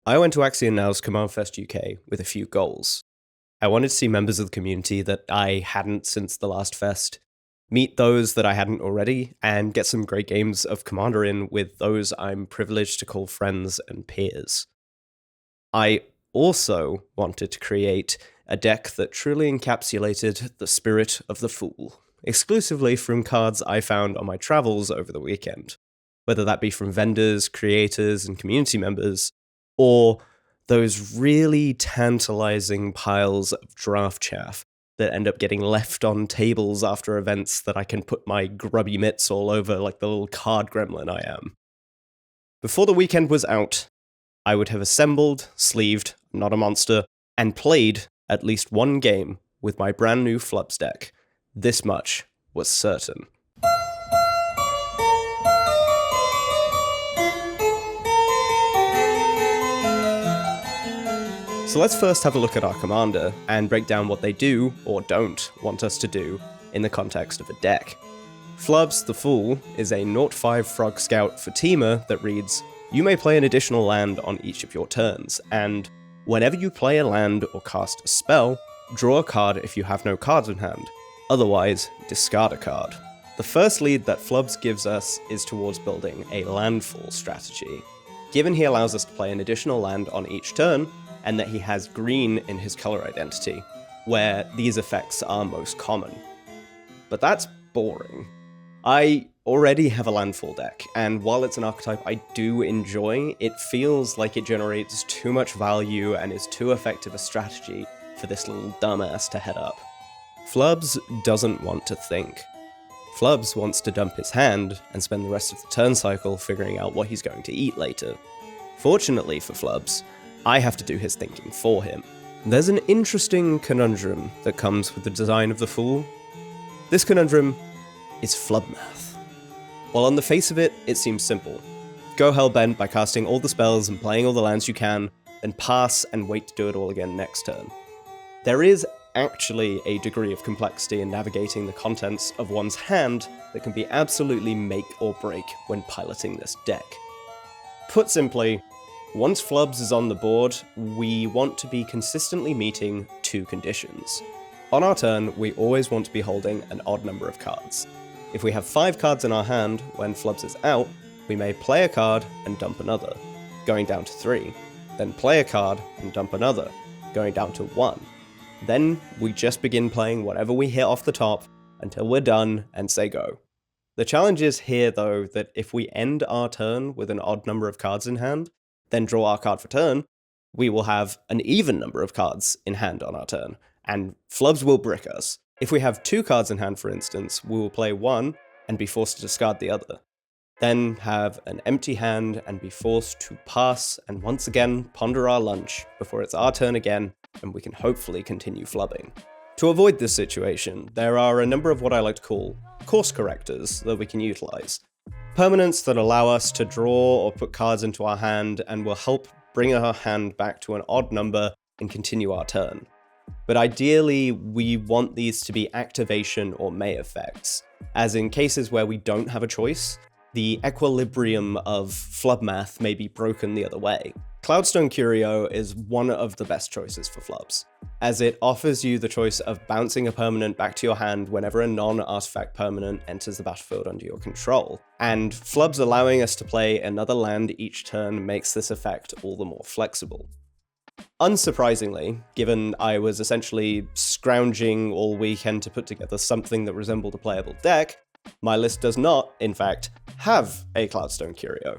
I went to Axion Now's Commandfest UK with a few goals. I wanted to see members of the community that I hadn't since the last fest, meet those that I hadn't already, and get some great games of Commander in with those I'm privileged to call friends and peers. I also wanted to create a deck that truly encapsulated the spirit of the Fool, exclusively from cards I found on my travels over the weekend, whether that be from vendors, creators, and community members, or those really tantalizing piles of draft chaff that end up getting left on tables after events that I can put my grubby mitts all over like the little card gremlin I am. Before the weekend was out, I would have assembled, sleeved, not a monster, and played at least one game with my brand new Flubs deck. This much was certain. So let's first have a look at our commander and break down what they do or don't want us to do in the context of a deck. Flubs the Fool is a 0/5 Frog Scout for Teamer that reads, you may play an additional land on each of your turns, and whenever you play a land or cast a spell, draw a card if you have no cards in hand. Otherwise, discard a card. The first lead that Flubs gives us is towards building a landfall strategy. Given he allows us to play an additional land on each turn, and that he has green in his color identity, where these effects are most common. But that's boring. I already have a landfall deck, and while it's an archetype I do enjoy, it feels like it generates too much value and is too effective a strategy for this little dumbass to head up. Flubs doesn't want to think. Flubs wants to dump his hand and spend the rest of the turn cycle figuring out what he's going to eat later. Fortunately for Flubs, I have to do his thinking for him. There's an interesting conundrum that comes with the design of the Fool. This conundrum is Flub math. While on the face of it, it seems simple. Go hellbent by casting all the spells and playing all the lands you can, then pass and wait to do it all again next turn. There is actually a degree of complexity in navigating the contents of one's hand that can be absolutely make or break when piloting this deck. Put simply, once Flubs is on the board, we want to be consistently meeting two conditions. On our turn, we always want to be holding an odd number of cards. If we have 5 cards in our hand when Flubs is out, we may play a card and dump another, going down to 3, then play a card and dump another, going down to 1. Then we just begin playing whatever we hit off the top until we're done and say go. The challenge is here though that if we end our turn with an odd number of cards in hand, then draw our card for turn, we will have an even number of cards in hand on our turn, and Flubs will brick us. If we have 2 cards in hand, for instance, we will play one and be forced to discard the other. Then have an empty hand and be forced to pass and once again ponder our lunch before it's our turn again and we can hopefully continue flubbing. To avoid this situation, there are a number of what I like to call course correctors that we can utilize. Permanents that allow us to draw or put cards into our hand and will help bring our hand back to an odd number and continue our turn. But ideally, we want these to be activation or may effects, as in cases where we don't have a choice, the equilibrium of flub math may be broken the other way. Cloudstone Curio is one of the best choices for flubs, as it offers you the choice of bouncing a permanent back to your hand whenever a non-artifact permanent enters the battlefield under your control, and flubs allowing us to play another land each turn makes this effect all the more flexible. Unsurprisingly, given I was essentially scrounging all weekend to put together something that resembled a playable deck, my list does not, in fact, have a Cloudstone Curio.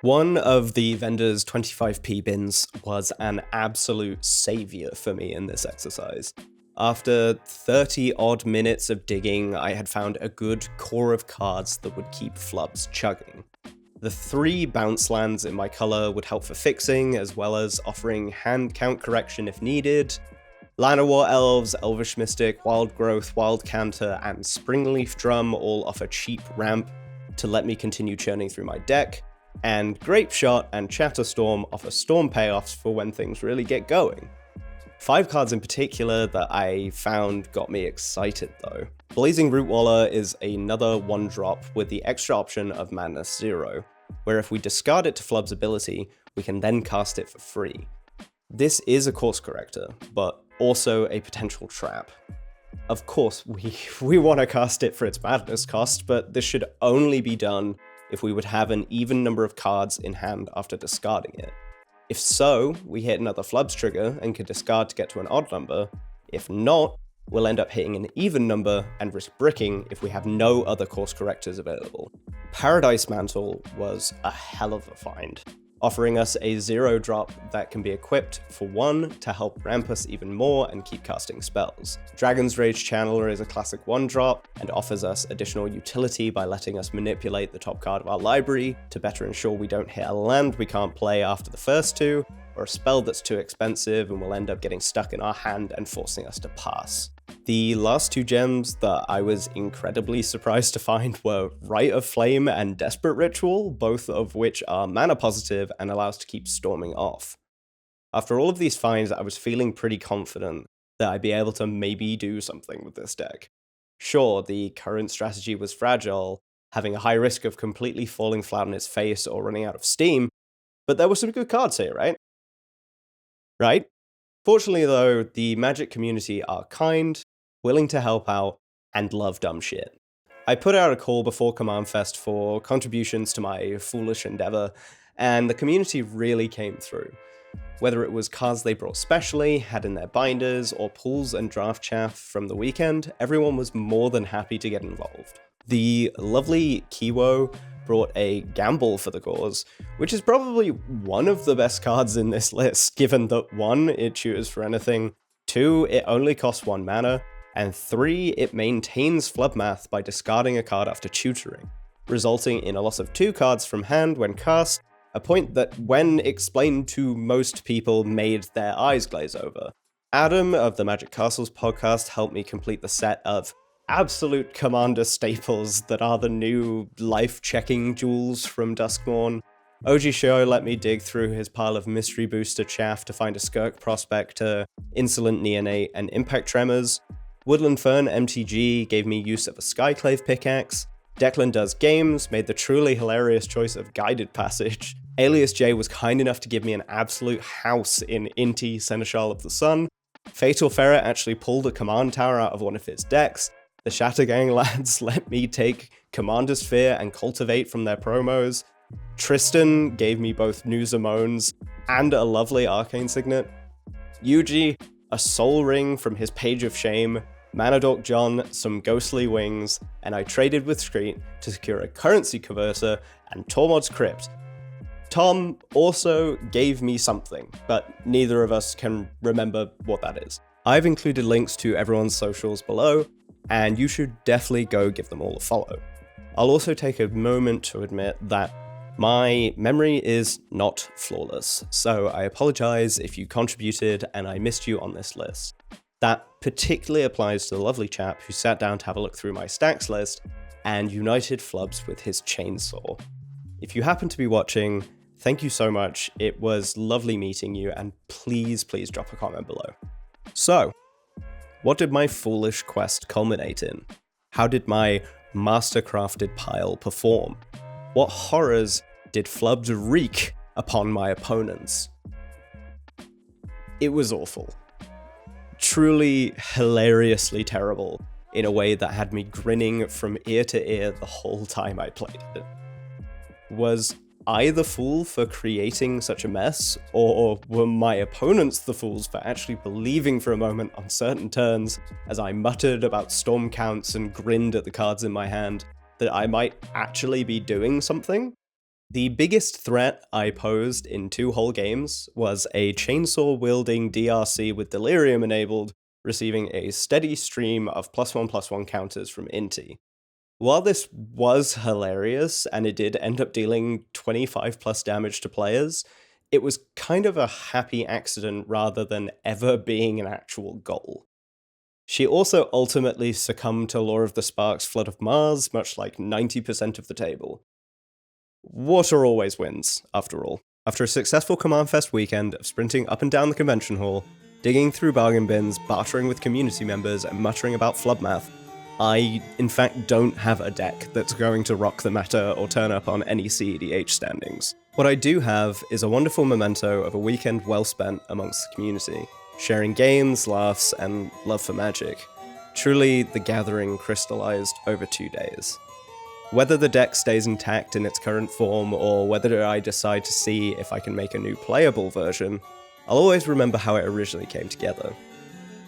One of the vendor's 25p bins was an absolute savior for me in this exercise. After 30 odd minutes of digging, I had found a good core of cards that would keep flubs chugging. The 3 bounce lands in my color would help for fixing, as well as offering hand count correction if needed. Llanowar Elves, Elvish Mystic, Wild Growth, Wild Canter, and Springleaf Drum all offer cheap ramp to let me continue churning through my deck, and Grape Shot and Chatterstorm offer storm payoffs for when things really get going. 5 cards in particular that I found got me excited though. Blazing Rootwaller is another 1-drop with the extra option of Madness 0. where if we discard it to Flub's ability, we can then cast it for free. This is a course corrector, but also a potential trap. Of course, we want to cast it for its madness cost, but this should only be done if we would have an even number of cards in hand after discarding it. If so, we hit another Flubs trigger and can discard to get to an odd number. If not, we'll end up hitting an even number and risk bricking if we have no other course correctors available. Paradise Mantle was a hell of a find, offering us a 0-drop that can be equipped for 1 to help ramp us even more and keep casting spells. Dragon's Rage Channeler is a classic 1-drop and offers us additional utility by letting us manipulate the top card of our library to better ensure we don't hit a land we can't play after the first 2, or a spell that's too expensive and will end up getting stuck in our hand and forcing us to pass. The last 2 gems that I was incredibly surprised to find were Rite of Flame and Desperate Ritual, both of which are mana positive and allow us to keep storming off. After all of these finds, I was feeling pretty confident that I'd be able to maybe do something with this deck. Sure, the current strategy was fragile, having a high risk of completely falling flat on its face or running out of steam, but there were some good cards here, right? Right? Fortunately though, the Magic community are kind, willing to help out, and love dumb shit. I put out a call before Commandfest for contributions to my foolish endeavor, and the community really came through. Whether it was cards they brought specially, had in their binders, or pulls and draft chaff from the weekend, everyone was more than happy to get involved. The lovely Kiwo brought a gamble for the cause, which is probably one of the best cards in this list, given that 1, it tutors for anything, 2, it only costs 1 mana, and 3, it maintains Flub math by discarding a card after tutoring, resulting in a loss of 2 cards from hand when cast, a point that, when explained to most people, made their eyes glaze over. Adam of the Magic Castles podcast helped me complete the set of absolute commander staples that are the new life-checking jewels from Duskmourn. OG Show let me dig through his pile of mystery booster chaff to find a Skirk Prospector, Insolent Neonate, and Impact Tremors. Woodland Fern MTG gave me use of a Skyclave pickaxe. Declan Does Games made the truly hilarious choice of Guided Passage. Alias J was kind enough to give me an absolute house in Inti Seneschal of the Sun. Fatal Ferret actually pulled a command tower out of one of his decks. The Shattergang lads let me take Commander Sphere and Cultivate from their promos. Tristan gave me both new Zamones and a lovely Arcane Signet. Yuji, a Soul Ring from his Page of Shame. Manadork John, some Ghostly Wings, and I traded with Screet to secure a Currency Converter and Tormod's Crypt. Tom also gave me something, but neither of us can remember what that is. I've included links to everyone's socials below, and you should definitely go give them all a follow. I'll also take a moment to admit that my memory is not flawless, so I apologize if you contributed and I missed you on this list. That particularly applies to the lovely chap who sat down to have a look through my stacks list and united Flubs with his chainsaw. If you happen to be watching, thank you so much, it was lovely meeting you, and please drop a comment below. So, what did my foolish quest culminate in? How did my mastercrafted pile perform? What horrors did Flubs wreak upon my opponents? It was awful. Truly hilariously terrible in a way that had me grinning from ear to ear the whole time I played it. Was I the fool for creating such a mess, or were my opponents the fools for actually believing for a moment on certain turns, as I muttered about storm counts and grinned at the cards in my hand, that I might actually be doing something? The biggest threat I posed in 2 whole games was a chainsaw-wielding DRC with Delirium enabled, receiving a steady stream of +1/+1 counters from Inti. While this was hilarious, and it did end up dealing 25+ damage to players, it was kind of a happy accident rather than ever being an actual goal. She also ultimately succumbed to Lore of the Spark's Flood of Mars, much like 90% of the table. Water always wins, after all. After a successful Commandfest weekend of sprinting up and down the convention hall, digging through bargain bins, bartering with community members, and muttering about Flub math, I, in fact, don't have a deck that's going to rock the meta or turn up on any CEDH standings. What I do have is a wonderful memento of a weekend well spent amongst the community, sharing games, laughs, and love for Magic. Truly, the gathering crystallized over 2 days. Whether the deck stays intact in its current form, or whether I decide to see if I can make a new playable version, I'll always remember how it originally came together.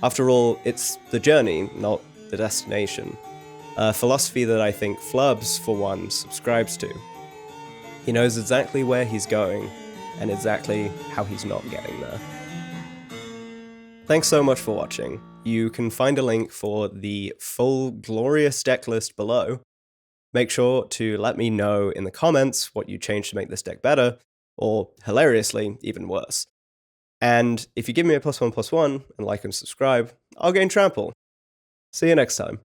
After all, it's the journey, not the destination. A philosophy that I think Flubs, for one, subscribes to. He knows exactly where he's going, and exactly how he's not getting there. Thanks so much for watching. You can find a link for the full glorious deck list below. Make sure to let me know in the comments what you changed to make this deck better, or hilariously, even worse. And if you give me a +1/+1 and like and subscribe, I'll gain trample. See you next time.